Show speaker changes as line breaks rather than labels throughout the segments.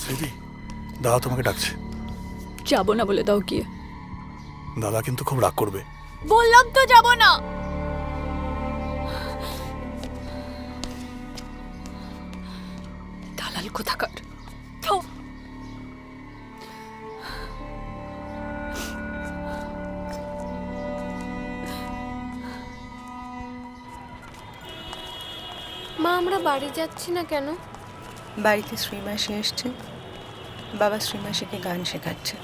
দিদি, দাদা তোমাকে ডাকছে।
যাবো না বলে দাও গিয়ে।
দাদা কিন্তু খুব রাগ করবে।
বললাম তো যাবো না। দালাল কোথাকার। থু।
মা, আমরা বাড়ি যাচ্ছি না কেন?
বাড়িতে শ্রীমাসি এসছে, বাবা শ্রীমাসিকে গান শেখাচ্ছে।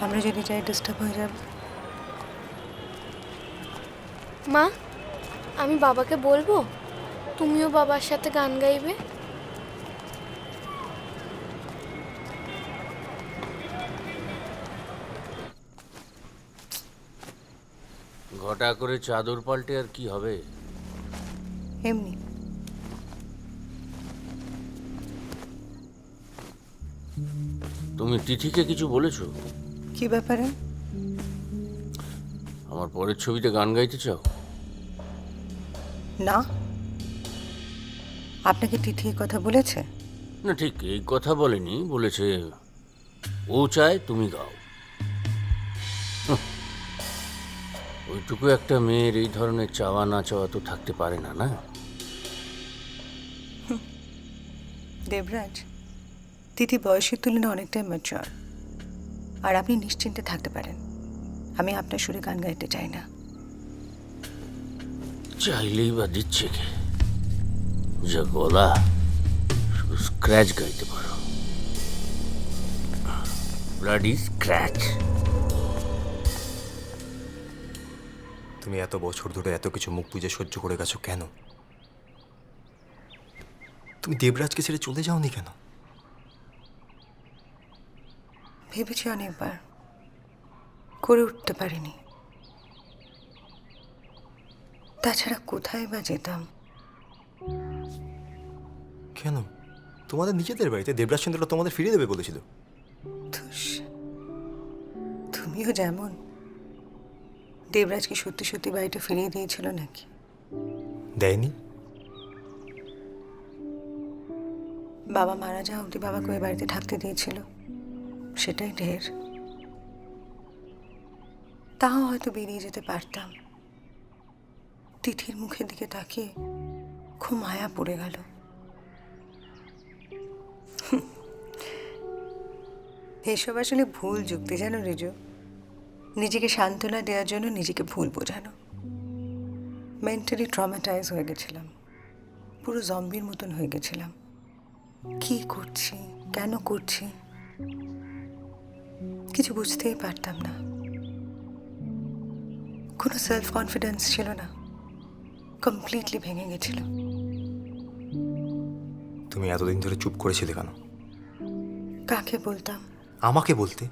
আমরা যদি যাই ডিস্টার্ব হয়ে যাবে।
মা, আমি বাবাকে বলবো তুমিও বাবার সাথে গান গাইবে?
ঘটা করে চাদর পাল্টে আর কি হবে?
এমনি
তুমি তিথিকে কিছু বলেছো?
কি ব্যাপারে?
আমার পরের ছবিতে গান গাইতে চাও?
না, আপনাকে তিথি এ কথা বলেছে?
না, ঠিক এই কথা বলেনি, বলেছে ও চায় তুমি গাও। হুঁ, ওইটুকু একটা মেয়ের এই ধরনের চাওয়া না চাওয়া তো থাকতে পারে না, না?
দেবরাজ, তিথি বয়সের তুলনায় অনেকটাই ম্যাচিওর, আর আপনি নিশ্চিন্তে থাকতে পারেন। আমি আপনার সুরে গান গাইতে চাই না।
চাইলেই বা দিচ্ছে কে? যা গলা, শুধু স্ক্র্যাচ গাইতে পারো, ব্লাডি স্ক্র্যাচ।
তুমি এত বছর ধরে এত কিছু মুখ বুজে সহ্য করে গেছো কেন? তুমি দেবরাজকে ছেড়ে চলে যাওনি কেন?
ভেবেছি অনেকবার, করে উঠতে পারিনি। তাছাড়া কোথায় বা যেতাম?
কেন? তোমাদের নিজেদের বাড়িতে দেবরাজ চন্দ্র তোমাদের ফিরিয়ে দেবে বলেছিল।
ধুস, তুমিও যেমন। দেবরাজ কি সত্যি সত্যি বাড়িটা ফিরিয়ে দিয়েছিল নাকি?
দেয়নি।
বাবা মারা যাওয়া অবধি বাবাকে ওই বাড়িতে থাকতে দিয়েছিল, সেটাই ঢের। তাও হয়তো বেরিয়ে যেতে পারতাম। তিথির মুখের দিকে তাকিয়ে খুব মায়া পড়ে গেল। এসব আসলে ভুল যুক্তি, জানো রিজু। নিজেকে সান্ত্বনা দেওয়ার জন্য নিজেকে ভুল বোঝানো। মেন্টালি ট্রমাটাইজ হয়ে গেছিলাম, পুরো জম্বির মতন হয়ে গেছিলাম। কি করছি, কেন করছি, কিছু বুঝতেই পারতাম না। কোনো সেলফ কনফিডেন্স ছিল না, কমপ্লিটলি ভেঙে গেছিল।
তুমি এতদিন ধরে চুপ করেছিলে কেন?
কাকে বলতাম?
আমাকে বলতে।